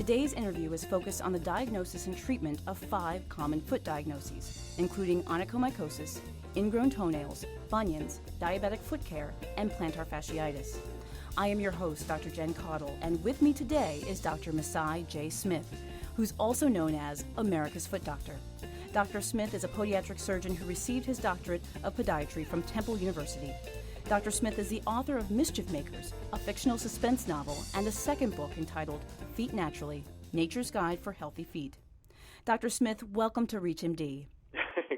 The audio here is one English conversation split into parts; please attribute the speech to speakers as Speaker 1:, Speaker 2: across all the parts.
Speaker 1: Today's interview is focused on the diagnosis and treatment of 5 common foot diagnoses, including onychomycosis, ingrown toenails, bunions, diabetic foot care, and plantar fasciitis. I am your host, Dr. Jen Caudle, and with me today is Dr. Maasi J. Smith, who's also known as America's Foot Doctor. Dr. Smith is a podiatric surgeon who received his Doctorate of Podiatry from Temple University. Dr. Smith is the author of Mischief Makers, a fictional suspense novel, and a second book entitled Feet Naturally, Nature's Guide for Healthy Feet. Dr. Smith, welcome to ReachMD.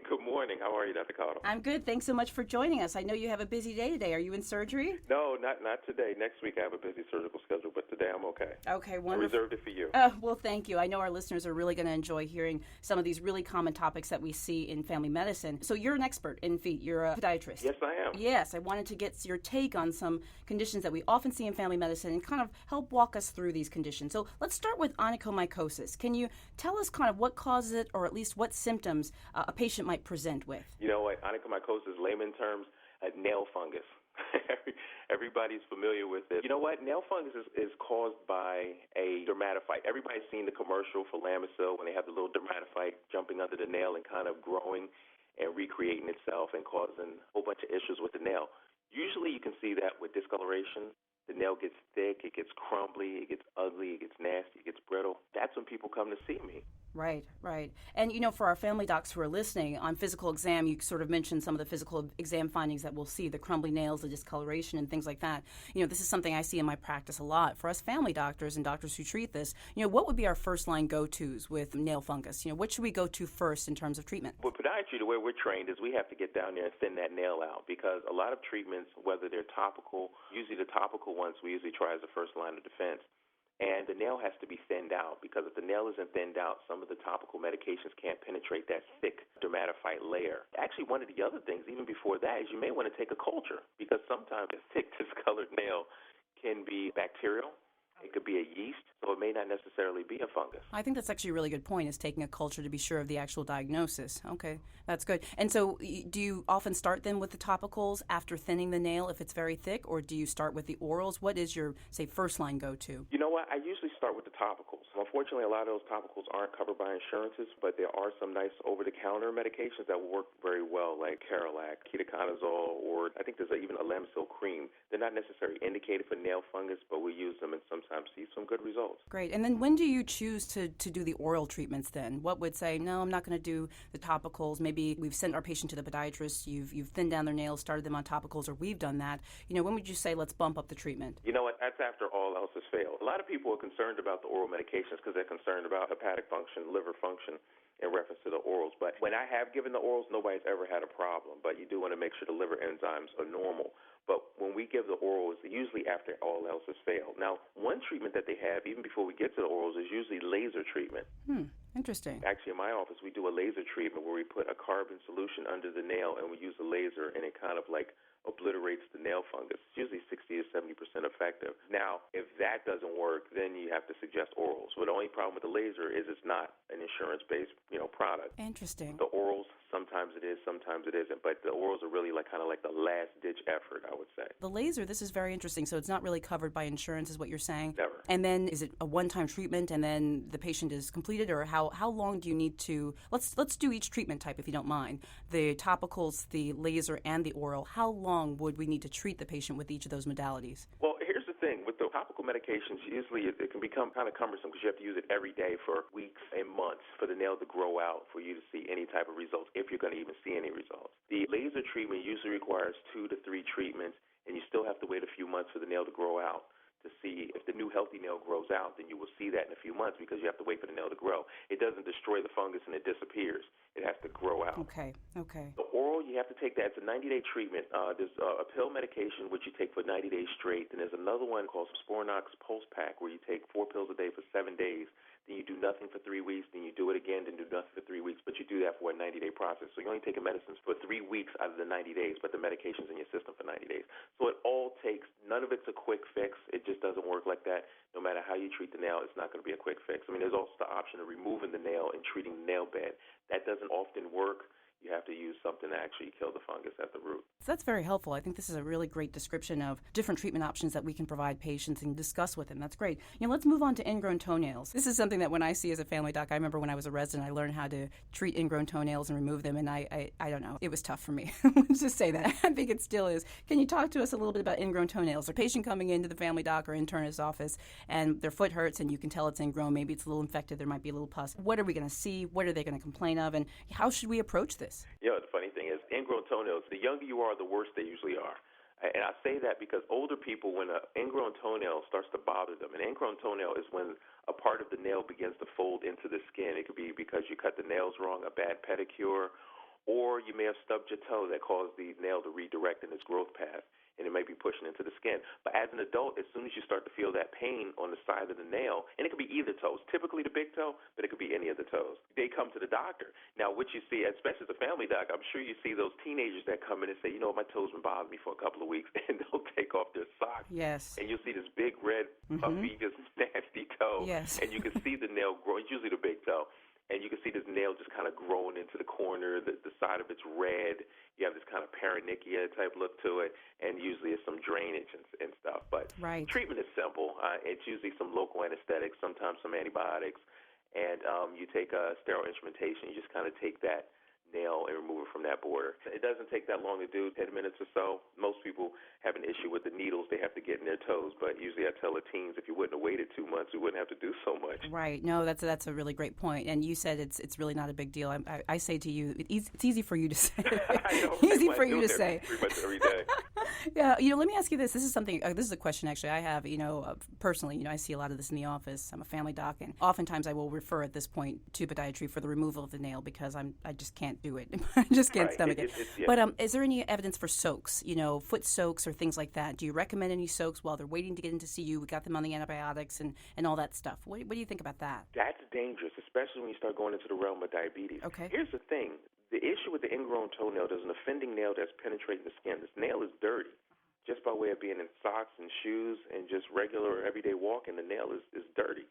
Speaker 2: Good morning. How are you, Dr. Caudle?
Speaker 1: I'm good. Thanks so much for joining us. I know you have a busy day today. Are you in surgery?
Speaker 2: No, not today. Next week I have a busy surgical schedule, but today I'm okay.
Speaker 1: Okay, wonderful.
Speaker 2: I reserved it for you.
Speaker 1: Well, thank you. I know our listeners are really going to enjoy hearing some of these really common topics that we see in family medicine. So you're an expert in feet. You're a podiatrist.
Speaker 2: Yes, I am.
Speaker 1: Yes, I wanted to get your take on some conditions that we often see in family medicine and kind of help walk us through these conditions. So let's start with onychomycosis. Can you tell us kind of what causes it, or at least what symptoms a patient might present with?
Speaker 2: You know what? Onychomycosis, layman terms, nail fungus. Everybody's familiar with it. You know what? Nail fungus is caused by a dermatophyte. Everybody's seen the commercial for Lamisil when they have the little dermatophyte jumping under the nail and kind of growing and recreating itself and causing a whole bunch of issues with the nail. Usually you can see that with discoloration. The nail gets thick, it gets crumbly, it gets ugly, it gets nasty, it gets brittle. That's when people come to see me.
Speaker 1: Right, right. And, you know, for our family docs who are listening, on physical exam, you sort of mentioned some of the physical exam findings that we'll see, the crumbly nails, the discoloration, and things like that. You know, this is something I see in my practice a lot. For us family doctors and doctors who treat this, you know, what would be our first-line go-tos with nail fungus? You know, what should we go to first in terms of treatment?
Speaker 2: With podiatry, the way we're trained is we have to get down there and thin that nail out, because a lot of treatments, whether they're topical, usually the topical ones we usually try as the first line of defense. And the nail has to be thinned out, because if the nail isn't thinned out, some of the topical medications can't penetrate that thick dermatophyte layer. Actually, one of the other things, even before that, is you may want to take a culture, because sometimes a thick, discolored nail can be bacterial. It could be a yeast, so it may not necessarily be a fungus.
Speaker 1: I think that's actually a really good point, is taking a culture to be sure of the actual diagnosis. Okay, that's good. And so do you often start then with the topicals after thinning the nail if it's very thick, or do you start with the orals? What is your, say, first-line go-to?
Speaker 2: You know what? I usually start with the topicals. Unfortunately, a lot of those topicals aren't covered by insurances, but there are some nice over-the-counter medications that will work very well, like Carolac, ketoconazole, or I think there's even a Lamisil cream. They're not necessarily indicated for nail fungus, but we use them and sometimes see some good results.
Speaker 1: Great. And then when do you choose to do the oral treatments then? What would say, no, I'm not going to do the topicals? Maybe we've sent our patient to the podiatrist, you've thinned down their nails, started them on topicals, or we've done that. You know, when would you say, let's bump up the treatment?
Speaker 2: You know what? That's after all else has failed. A lot of people are concerned about the oral medications because they're concerned about hepatic function, liver function, in reference to the orals. But when I have given the orals, nobody's ever had a problem. But you do want to make sure the liver enzymes are normal. But when we give the orals, usually after all else has failed. Now, one treatment that they have, even before we get to the orals, is usually laser treatment.
Speaker 1: Interesting.
Speaker 2: Actually, in my office, we do a laser treatment where we put a carbon solution under the nail and we use a laser, and it kind of like obliterates the nail fungus. It's usually 60 to 70% effective. Now, if that doesn't work, then you have to suggest orals. So the only problem with the laser is it's not an insurance-based, product.
Speaker 1: Interesting.
Speaker 2: The orals, sometimes it is, sometimes it isn't, but the orals are really kind of like the last-ditch effort, I would say.
Speaker 1: The laser, this is very interesting. So it's not really covered by insurance, is what you're saying?
Speaker 2: Never.
Speaker 1: And then is it a one-time treatment and then the patient is completed, or how long do you need to, let's do each treatment type if you don't mind, the topicals, the laser, and the oral. How long would we need to treat the patient with each of those modalities?
Speaker 2: Well, here's the thing. With the topical medications, usually it can become kind of cumbersome because you have to use it every day for weeks and months for the nail to grow out for you to see any type of results, if you're going to even see any results. The laser treatment usually requires 2 to 3 treatments, and you still have to wait a few months for the nail to grow out to see if the new healthy nail grows out. Then you will see that in a few months because you have to wait for the nail to grow. It doesn't destroy the fungus and it disappears. It has to grow out.
Speaker 1: Okay.
Speaker 2: The oral, you have to take that. It's a 90-day treatment. There's a pill medication which you take for 90 days straight. Then there's another one called Sporanox Pulse Pack where you take 4 pills a day for 7 days. Then you do nothing for 3 weeks. Then you do it again. Then do nothing for 3 weeks. But you do that for a 90-day process. So you're only taking medicines for 3 weeks out of the 90 days, but the medication's in your system for 90 days. So it all takes, none of it's a quick fix. It just doesn't work like that. No matter how you treat the nail, it's not going to be a quick fix. I mean, there's also the option of removing the nail and treating the nail bed. That doesn't often work. you have to use something to actually kill the fungus at the root.
Speaker 1: So that's very helpful. I think this is a really great description of different treatment options that we can provide patients and discuss with them. That's great. Let's move on to ingrown toenails. This is something that when I see as a family doc, I remember when I was a resident, I learned how to treat ingrown toenails and remove them, and I don't know. It was tough for me. Let's just say that. I think it still is. Can you talk to us a little bit about ingrown toenails? A patient coming into the family doc or internist office, and their foot hurts, and you can tell it's ingrown. Maybe it's a little infected. There might be a little pus. What are we going to see? What are they going to complain of? And how should we approach this?
Speaker 2: The funny thing is, ingrown toenails, the younger you are, the worse they usually are. And I say that because older people, when an ingrown toenail starts to bother them, an ingrown toenail is when a part of the nail begins to fold into the skin. It could be because you cut the nails wrong, a bad pedicure, or you may have stubbed your toe that caused the nail to redirect in its growth path, and it may be pushing into the skin. But as an adult, as soon as you start to feel that pain on the side of the nail, and it could be either toes, typically the big toe, but it could be any of the toes, they come to the doctor. Now, what you see, especially as a family doc, I'm sure you see those teenagers that come in and say, my toe's been bothering me for a couple of weeks, and they'll take off their socks.
Speaker 1: Yes.
Speaker 2: And you'll see this big, red, puffy, just nasty toe.
Speaker 1: Yes.
Speaker 2: And you can see the nail grow. It's usually the big toe. And you can see this nail just kind of growing into the corner. The side of it's red. You have this kind of paronychia type look to it, and usually it's some drainage and stuff. But treatment is simple. It's usually some local anesthetics, sometimes some antibiotics, and you take sterile instrumentation. You just kind of take that nail and remove it from that border. It doesn't take that long to do, 10 minutes or so. Most people have an issue with the needles they have to get in their toes, but usually I tell the teens if you wouldn't have waited 2 months, we wouldn't have to do so much.
Speaker 1: Right. No, that's a really great point. And you said it's really not a big deal. I say to you, it's easy for you to say.
Speaker 2: I know,
Speaker 1: easy for you to say.
Speaker 2: Pretty much every day.
Speaker 1: Yeah. Let me ask you this. This is something. This is a question actually I have. Personally, I see a lot of this in the office. I'm a family doc, and oftentimes I will refer at this point to podiatry for the removal of the nail because I just can't do it. I just can't stomach it.
Speaker 2: Yeah.
Speaker 1: But is there any evidence for soaks? Foot soaks or things like that? Do you recommend any soaks while they're waiting to get in to see you? We got them on the antibiotics and all that stuff. What do you think about that?
Speaker 2: That's dangerous, especially when you start going into the realm of diabetes.
Speaker 1: Okay.
Speaker 2: Here's the thing. The issue with the ingrown toenail, there's an offending nail that's penetrating the skin. This nail is dirty. Just by way of being in socks and shoes and just regular everyday walking, the nail is dirty.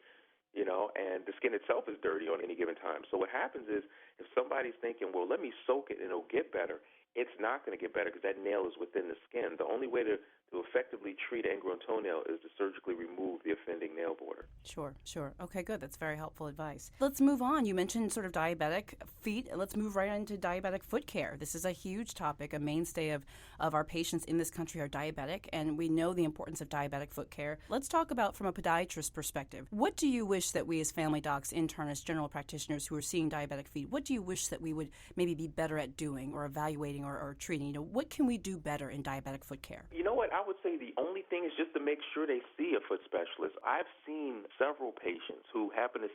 Speaker 2: And the skin itself is dirty on any given time. So what happens is if somebody's thinking, well, let me soak it and it'll get better, it's not going to get better because that nail is within the skin. The only way to effectively treat an ingrown toenail is to surgically remove the offending nail border.
Speaker 1: Sure. Okay, good. That's very helpful advice. Let's move on. You mentioned sort of diabetic feet. Let's move right into diabetic foot care. This is a huge topic. A mainstay of our patients in this country are diabetic, and we know the importance of diabetic foot care. Let's talk about from a podiatrist perspective. What do you wish that we as family docs, internists, general practitioners who are seeing diabetic feet, what do you wish that we would maybe be better at doing or evaluating or treating? What can we do better in diabetic foot care?
Speaker 2: You know what? I would say the only thing is just to make sure they see a foot specialist. I've seen several patients who happen to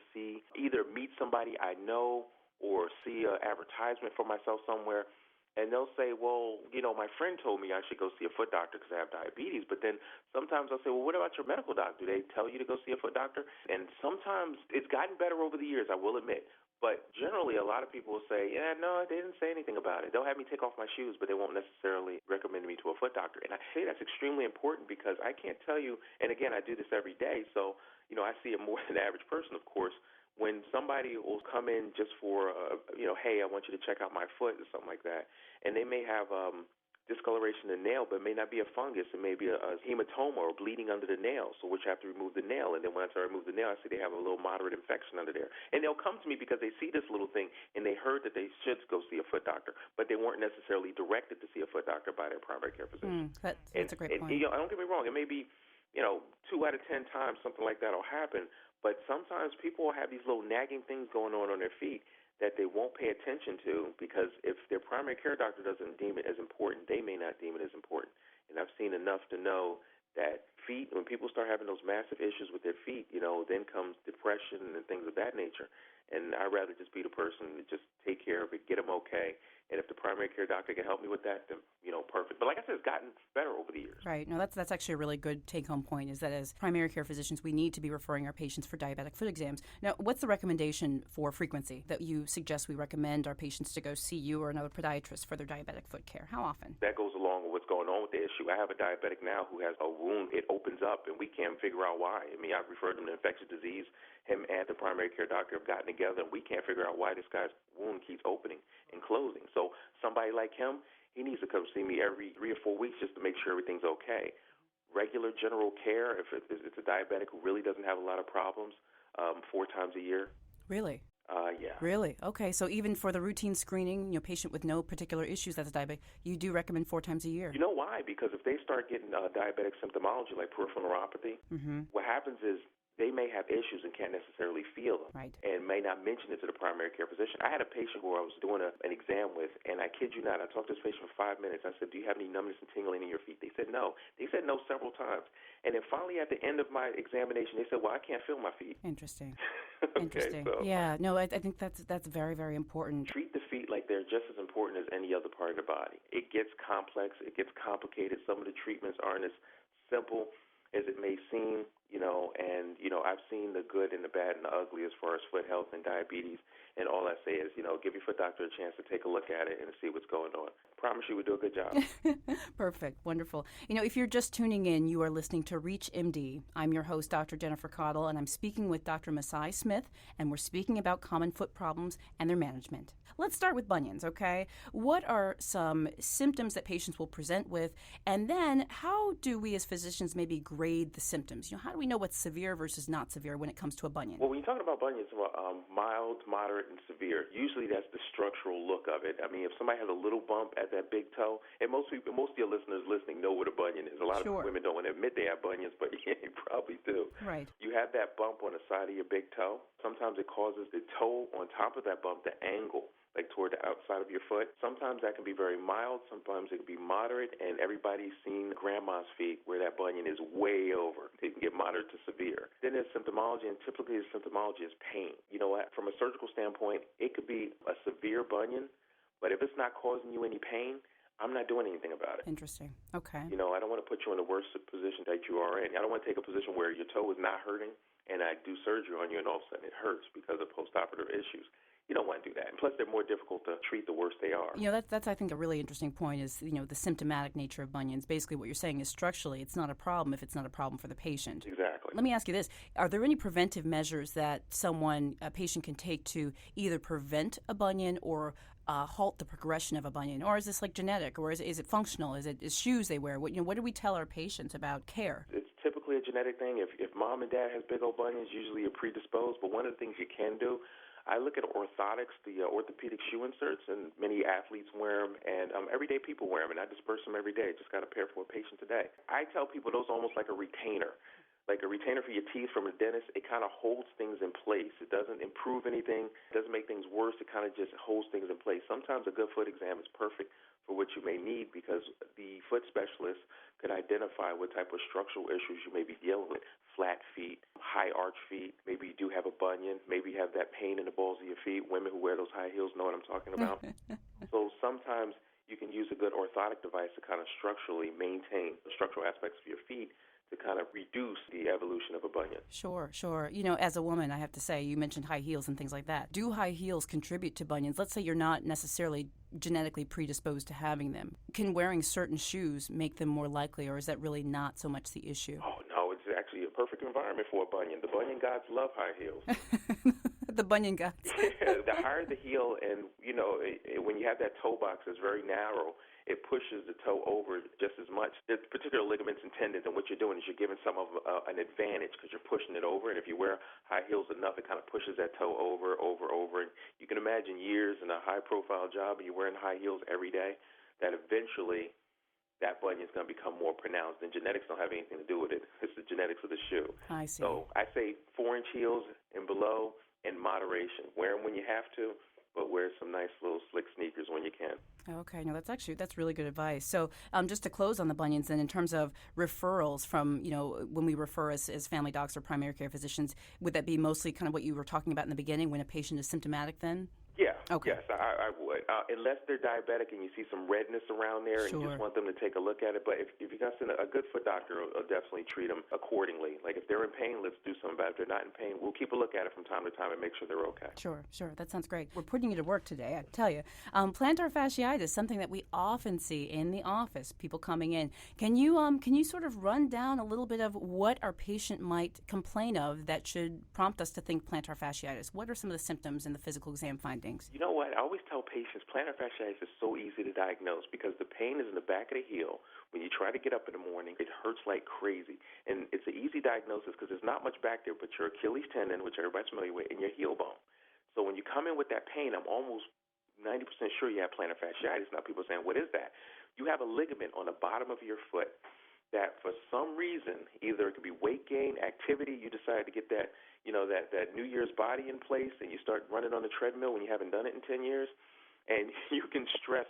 Speaker 2: either meet somebody I know or see an advertisement for myself somewhere, and they'll say, well, my friend told me I should go see a foot doctor because I have diabetes. But then sometimes I'll say, well, what about your medical doctor? Do they tell you to go see a foot doctor? And sometimes it's gotten better over the years, I will admit. But generally, a lot of people will say, yeah, no, they didn't say anything about it. They'll have me take off my shoes, but they won't necessarily recommend me to a foot doctor. And I say that's extremely important because I can't tell you, and again, I do this every day, so, I see it more than the average person, of course. When somebody will come in just for, hey, I want you to check out my foot or something like that, and they may have discoloration in the nail, but it may not be a fungus. It may be a hematoma or bleeding under the nail, so which have to remove the nail. And then once I remove the nail, I see they have a little moderate infection under there. And they'll come to me because they see this little thing, and they heard that they should go see a foot doctor, but they weren't necessarily directed to see a foot doctor by their primary care physician.
Speaker 1: That's a great point.
Speaker 2: Don't get me wrong. It may be, 2 out of 10 times something like that will happen, but sometimes people will have these little nagging things going on their feet that they won't pay attention to because if their primary care doctor doesn't deem it as important, they may not deem it as important. And I've seen enough to know that feet, when people start having those massive issues with their feet, then comes depression and things of that nature. And I'd rather just be the person to just take care of it, get them okay. And if the primary care doctor can help me with that, then, perfect. But like I said, it's gotten better over the years.
Speaker 1: Right. No, that's actually a really good take-home point, is that as primary care physicians, we need to be referring our patients for diabetic foot exams. Now, what's the recommendation for frequency that you suggest we recommend our patients to go see you or another podiatrist for their diabetic foot care? How often?
Speaker 2: That goes along with what's going on with the issue. I have a diabetic now who has a wound. It opens up, and we can't figure out why. I've referred him to infectious disease, him and the primary care doctor have gotten together, and we can't figure out why this guy's wound keeps opening and closing. So somebody like him, he needs to come see me every 3 or 4 weeks just to make sure everything's okay. Regular general care, if it's a diabetic who really doesn't have a lot of problems, 4 times a year.
Speaker 1: Really?
Speaker 2: Yeah.
Speaker 1: Really? Okay. So even for the routine screening, patient with no particular issues that's diabetic, you do recommend 4 times a year.
Speaker 2: You know why? Because if they start getting diabetic symptomology like peripheral neuropathy, what happens is they may have issues and can't necessarily feel them,
Speaker 1: right,
Speaker 2: and may not mention it to the primary care physician. I had a patient who I was doing an exam with, and I kid you not, I talked to this patient for 5 minutes. I said, do you have any numbness and tingling in your feet? They said no. They said no several times. And then finally at the end of my examination, they said, well, I can't feel my feet.
Speaker 1: Interesting.
Speaker 2: Okay,
Speaker 1: Interesting.
Speaker 2: so
Speaker 1: Yeah, no, I think that's very, very important.
Speaker 2: Treat the feet like they're just as important as any other part of the body. It gets complex. It gets complicated. Some of the treatments aren't as simple as it may seem, and, I've seen the good and the bad and the ugly as far as foot health and diabetes, and all I say is, give your foot doctor a chance to take a look at it and see what's going on. Promise you we do a good job.
Speaker 1: Perfect. Wonderful. If you're just tuning in, you are listening to Reach MD. I'm your host, Dr. Jennifer Caudle, and I'm speaking with Dr. Maasi Smith, and we're speaking about common foot problems and their management. Let's start with bunions, okay? What are some symptoms that patients will present with, and then how do we as physicians maybe grade the symptoms? How do we know what's severe versus not severe when it comes to a bunion?
Speaker 2: Well, when you're talking about bunions, mild, moderate, and severe, usually that's the structural look of it. I mean, if somebody has a little bump at that big toe, and most of your listeners listening know what a bunion is. A lot of women don't want to admit they have bunions, but yeah, you probably do.
Speaker 1: Right.
Speaker 2: You have that bump on the side of your big toe. Sometimes it causes the toe on top of that bump to angle, like toward the outside of your foot. Sometimes that can be very mild. Sometimes it can be moderate, and everybody's seen grandma's feet where that bunion is way over. It can get moderate to severe. Then there's symptomology, and typically the symptomology is pain. You know what? From a surgical standpoint, it could be a severe bunion, but if it's not causing you any pain, I'm not doing anything about it.
Speaker 1: Interesting. Okay.
Speaker 2: I don't want to put you in the worst position that you are in. I don't want to take a position where your toe is not hurting, and I do surgery on you, and all of a sudden it hurts because of postoperative issues. You don't want to do that. And plus, they're more difficult to treat the worse they are.
Speaker 1: That's I think, a really interesting point is, the symptomatic nature of bunions. Basically, what you're saying is structurally, it's not a problem if it's not a problem for the patient.
Speaker 2: Exactly.
Speaker 1: Let me ask you this. Are there any preventive measures that a patient can take to either prevent a bunion or halt the progression of a bunion? Or is this like genetic, or is it functional? Is it shoes they wear? What do we tell our patients about care?
Speaker 2: It's typically a genetic thing. If mom and dad has big old bunions, usually you're predisposed. But one of the things you can do, I look at orthotics, the orthopedic shoe inserts, and many athletes wear them, and everyday people wear them, and I disperse them every day. Just got a pair for a patient today. I tell people those are almost like a retainer. Like a retainer for your teeth from a dentist. It kind of holds things in place. It doesn't improve anything. It doesn't make things worse. It kind of just holds things in place. Sometimes a good foot exam is perfect for what you may need because the foot specialist could identify what type of structural issues you may be dealing with. Flat feet, high arch feet. Maybe you do have a bunion. Maybe you have that pain in the balls of your feet. Women who wear those high heels know what I'm talking about. So sometimes you can use a good orthotic device to kind of structurally maintain the structural aspects of your feet to kind of reduce the evolution of a bunion.
Speaker 1: Sure. As a woman, I have to say, you mentioned high heels and things like that. Do high heels contribute to bunions? Let's say you're not necessarily genetically predisposed to having them. Can wearing certain shoes make them more likely, or is that really not so much the issue?
Speaker 2: Oh, no, it's actually a perfect environment for a bunion. The bunion gods love high heels.
Speaker 1: The bunion gods.
Speaker 2: Yeah, the higher the heel, and, when you have that toe box that's very narrow, it pushes the toe over just as much. There's particular ligaments and tendons, and what you're doing is you're giving some of an advantage because you're pushing it over, and if you wear high heels enough, it kind of pushes that toe over. And you can imagine years in a high-profile job, and you're wearing high heels every day, that eventually that bunion is going to become more pronounced, and genetics don't have anything to do with it. It's the genetics of the shoe.
Speaker 1: I see.
Speaker 2: So I say 4-inch heels and below in moderation. Wear them when you have to, but wear some nice little slick sneakers when you can.
Speaker 1: Okay, no, that's really good advice. So just to close on the bunions then, in terms of referrals from, when we refer as family docs or primary care physicians, would that be mostly kind of what you were talking about in the beginning when a patient is symptomatic then?
Speaker 2: Yeah.
Speaker 1: Okay.
Speaker 2: Yes, I would. Unless they're diabetic and you see some redness around there and you just want them to take a look at it. But if you got a good foot doctor will definitely treat them accordingly. Like if they're in pain, let's do something about it. If they're not in pain, we'll keep a look at it from time to time and make sure they're okay.
Speaker 1: Sure. That sounds great. We're putting you to work today, I tell you. Plantar fasciitis, something that we often see in the office, people coming in. Can you sort of run down a little bit of what our patient might complain of that should prompt us to think plantar fasciitis? What are some of the symptoms and the physical exam findings?
Speaker 2: You know what? I always tell patients plantar fasciitis is so easy to diagnose because the pain is in the back of the heel. When you try to get up in the morning, it hurts like crazy. And it's an easy diagnosis because there's not much back there but your Achilles tendon, which everybody's familiar with, and your heel bone. So when you come in with that pain, I'm almost 90% sure you have plantar fasciitis. Now people are saying, what is that? You have a ligament on the bottom of your foot that for some reason, either it could be weight gain, activity, you decided to get that New Year's body in place and you start running on the treadmill when you haven't done it in 10 years, and you can stress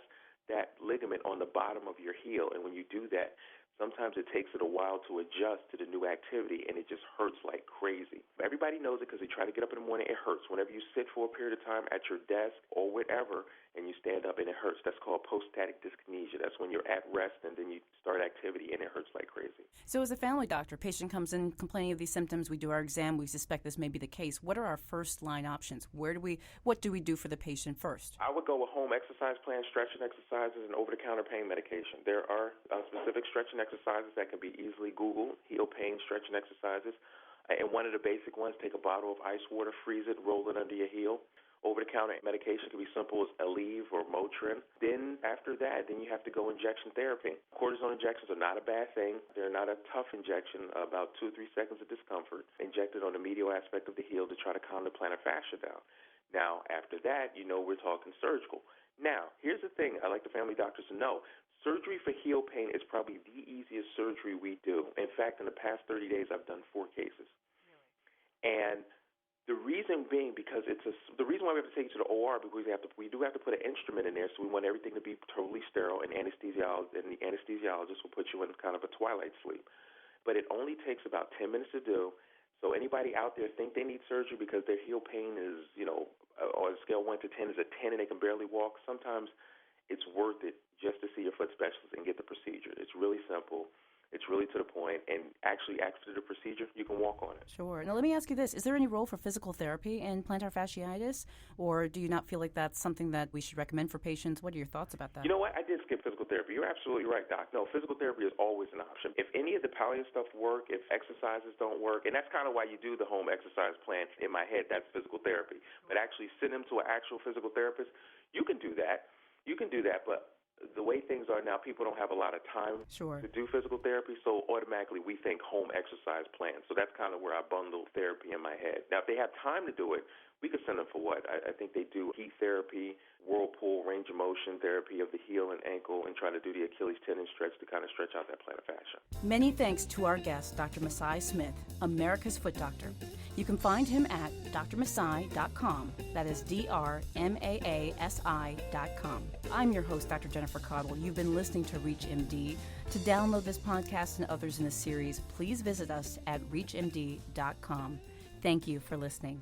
Speaker 2: that ligament on the bottom of your heel. And when you do that, sometimes it takes it a while to adjust to the new activity, and it just hurts like crazy. Everybody knows it because they try to get up in the morning, it hurts. Whenever you sit for a period of time at your desk or whatever, and you stand up and it hurts, that's called post-static dyskinesia. That's when you're at rest and then you start activity and it hurts like crazy.
Speaker 1: So as a family doctor, patient comes in complaining of these symptoms, we do our exam, we suspect this may be the case. What are our first-line options? What do we do for the patient first?
Speaker 2: I would go with home exercise plans, stretching exercises, and over-the-counter pain medication. There are specific stretching exercises that can be easily Googled, heel pain stretching exercises. And one of the basic ones, take a bottle of ice water, freeze it, roll it under your heel. Over-the-counter medication can be simple as Aleve or Motrin. Then after that, you have to go injection therapy. Cortisone injections are not a bad thing. They're not a tough injection, about 2 or 3 seconds of discomfort, injected on the medial aspect of the heel to try to calm the plantar fascia down. Now, after that, we're talking surgical. Now, here's the thing I like the family doctors to know. Surgery for heel pain is probably the easiest surgery we do. In fact, in the past 30 days, I've done 4 cases. Really? And the reason being because the reason why we have to take you to the OR because we do have to put an instrument in there, so we want everything to be totally sterile, and the anesthesiologist will put you in kind of a twilight sleep. But it only takes about 10 minutes to do. So anybody out there think they need surgery because their heel pain is, on a scale 1 to 10 is a 10 and they can barely walk, sometimes it's worth it just to see your foot specialist and get the procedure. It's really simple. It's really to the point, and actually after the procedure, you can walk on it.
Speaker 1: Sure. Now, let me ask you this. Is there any role for physical therapy in plantar fasciitis, or do you not feel like that's something that we should recommend for patients? What are your thoughts about that?
Speaker 2: You know what? I did skip physical therapy. You're absolutely right, Doc. No, physical therapy is always an option. If any of the palliative stuff work, if exercises don't work, and that's kind of why you do the home exercise plan. In my head, that's physical therapy. But actually send them to an actual physical therapist, you can do that. But the way things are now, people don't have a lot of time to do physical therapy, so automatically we think home exercise plan. So that's kind of where I bundle therapy in my head. Now, if they have time to do it, we could send them for what? I think they do heat therapy, whirlpool, range of motion therapy of the heel and ankle, and try to do the Achilles tendon stretch to kind of stretch out that plantar fascia.
Speaker 1: Many thanks to our guest, Dr. Maasi Smith, America's Foot Doctor. You can find him at drmaasi.com. That is drmaasi.com. I'm your host, Dr. Jennifer Caudle. You've been listening to ReachMD. To download this podcast and others in the series, please visit us at reachmd.com. Thank you for listening.